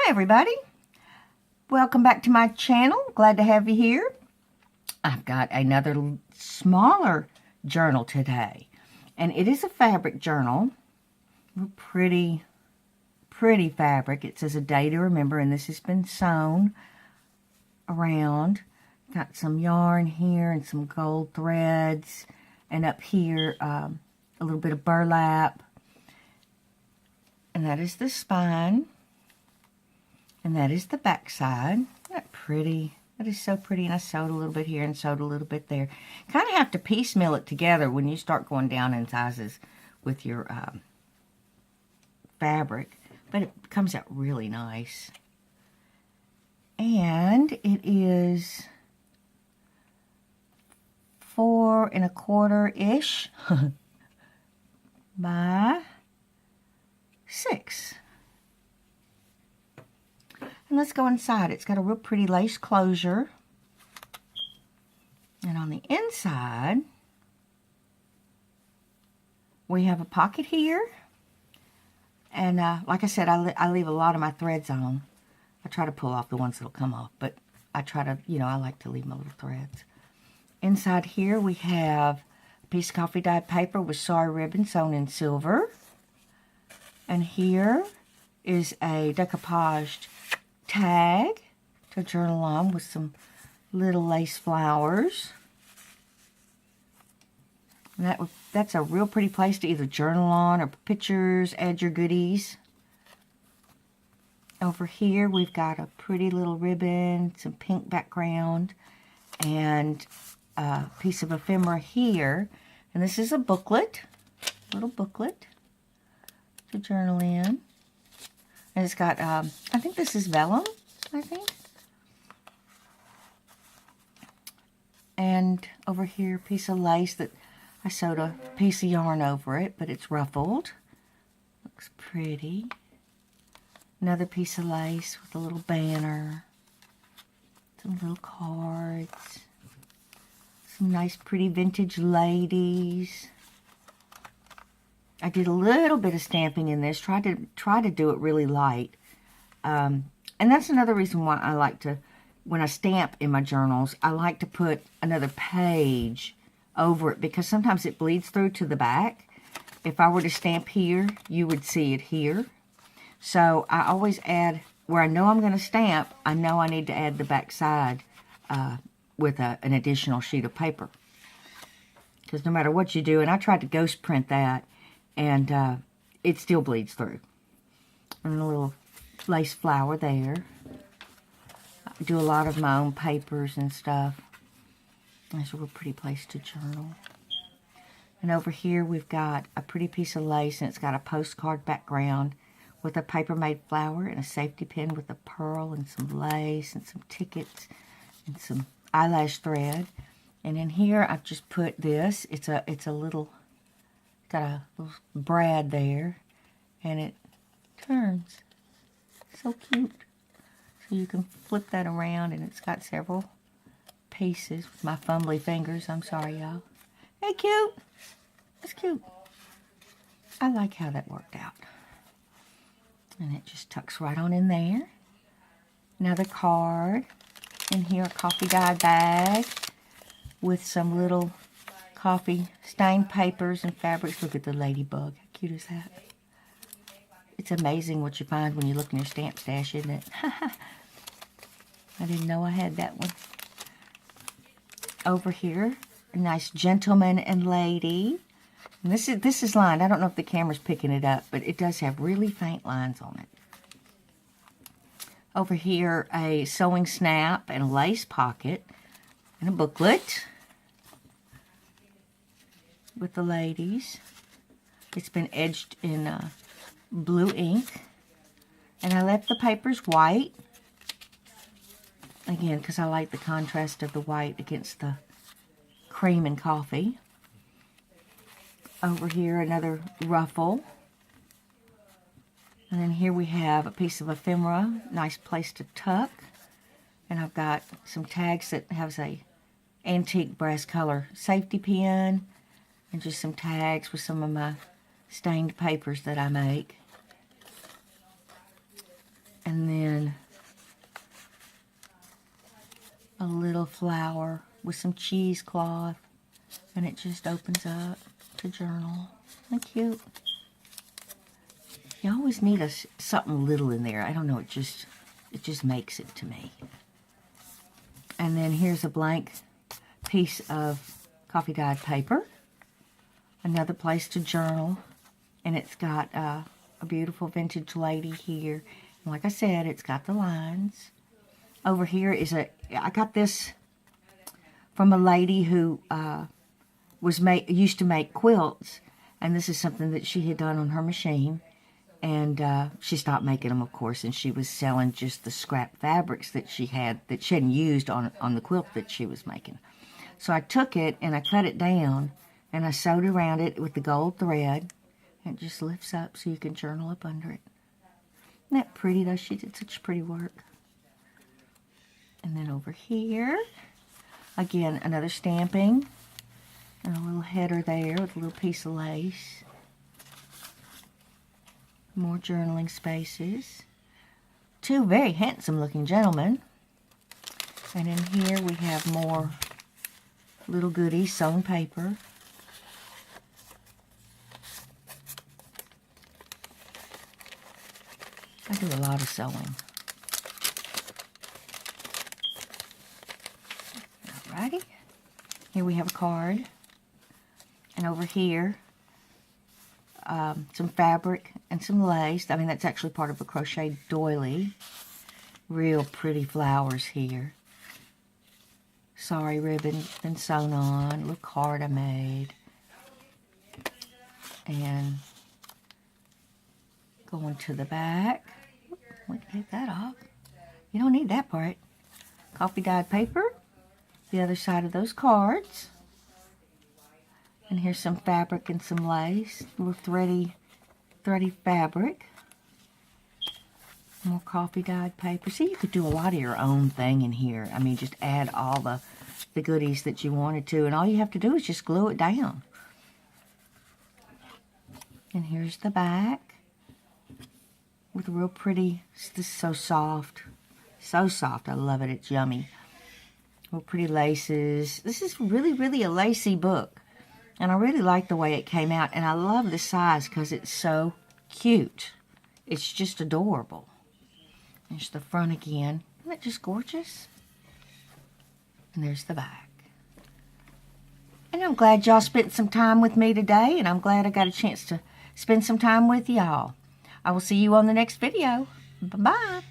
Hi everybody, welcome back to my channel. Glad to have you here. I've got another smaller journal today, and it is a fabric journal. Pretty fabric. It says a day to remember, and this has been sewn around. Got some yarn here and some gold threads, and up here a little bit of burlap, and that is the spine. And that is the back side. Isn't that pretty? That is so pretty. And I sewed a little bit here and sewed a little bit there. Kind of have to piecemeal it together when you start going down in sizes with your fabric. But it comes out really nice. And it is 4 1/4-ish by 6. And let's go inside. It's got a real pretty lace closure. And on the inside, we have a pocket here. And like I said, I leave a lot of my threads on. I try to pull off the ones that'll come off, but I try to, I like to leave my little threads. Inside here, we have a piece of coffee dyed paper with sari ribbon sewn in silver. And here is a decoupaged tag to journal on with some little lace flowers. And that's a real pretty place to either journal on or put pictures, add your goodies. Over here we've got a pretty little ribbon, some pink background, and a piece of ephemera here. And this is a booklet, little booklet to journal in. And it's got, I think this is vellum, And over here, a piece of lace that I sewed a piece of yarn over it, but it's ruffled. Looks pretty. Another piece of lace with a little banner. Some little cards. Some nice, pretty vintage ladies. I did a little bit of stamping in this. Try to do it really light. And that's another reason why I like to, when I stamp in my journals, I like to put another page over it because sometimes it bleeds through to the back. If I were to stamp here, you would see it here. So I always add, where I know I'm going to stamp, I know I need to add the back side with an additional sheet of paper. Because no matter what you do, and I tried to ghost print that, and it still bleeds through. And a little lace flower there. I do a lot of my own papers and stuff. That's a real pretty place to journal. And over here we've got a pretty piece of lace, and it's got a postcard background with a paper-made flower and a safety pin with a pearl and some lace and some tickets and some eyelash thread. And in here I've just put this. It's a little, got a little brad there, and it turns. So cute. So you can flip that around, and it's got several pieces with my fumbly fingers. I'm sorry, y'all. Hey, cute. That's cute. I like how that worked out. And it just tucks right on in there. Another card. In here, a coffee dye bag with some little coffee stained papers and fabrics. Look at the ladybug. How cute is that? It's amazing what you find when you look in your stamp stash, isn't it? I didn't know I had that one. Over here, a nice gentleman and lady. And this is lined. I don't know if the camera's picking it up, but it does have really faint lines on it. Over here, a sewing snap and a lace pocket and a booklet with the ladies. It's been edged in blue ink, and I left the papers white again because I like the contrast of the white against the cream and coffee. Over here, another ruffle, and then here we have a piece of ephemera, nice place to tuck. And I've got some tags that has a antique brass color safety pin, and just some tags with some of my stained papers that I make. And then a little flower with some cheesecloth, and it just opens up to journal. Isn't that cute? You always need something little in there. I don't know, it just makes it to me. And then here's a blank piece of coffee dyed paper. Another place to journal. And it's got a beautiful vintage lady here. And like I said, it's got the lines. Over here is I got this from a lady who used to make quilts. And this is something that she had done on her machine. And she stopped making them, of course, and she was selling just the scrap fabrics that she hadn't used on the quilt that she was making. So I took it and I cut it down and I sewed around it with the gold thread. It just lifts up so you can journal up under it. Isn't that pretty, though? She did such pretty work. And then over here, again, another stamping and a little header there with a little piece of lace. More journaling spaces. Two very handsome looking gentlemen. And in here we have more little goodies, sewn paper. I do a lot of sewing. Alrighty. Here we have a card. And over here, some fabric and some lace. I mean, that's actually part of a crochet doily. Real pretty flowers here. Sorry ribbon been sewn on. A little card I made. And going to the back. We can take that off. You don't need that part. Coffee dyed paper. The other side of those cards. And here's some fabric and some lace. A little thready fabric. More coffee dyed paper. See, you could do a lot of your own thing in here. I mean, just add all the goodies that you wanted to. And all you have to do is just glue it down. And here's the back. With a real pretty, this is so soft. So soft. I love it. It's yummy. Real pretty laces. This is really, really a lacy book. And I really like the way it came out. And I love the size because it's so cute. It's just adorable. There's the front again. Isn't that just gorgeous? And there's the back. And I'm glad y'all spent some time with me today. And I'm glad I got a chance to spend some time with y'all. I will see you on the next video. Bye-bye.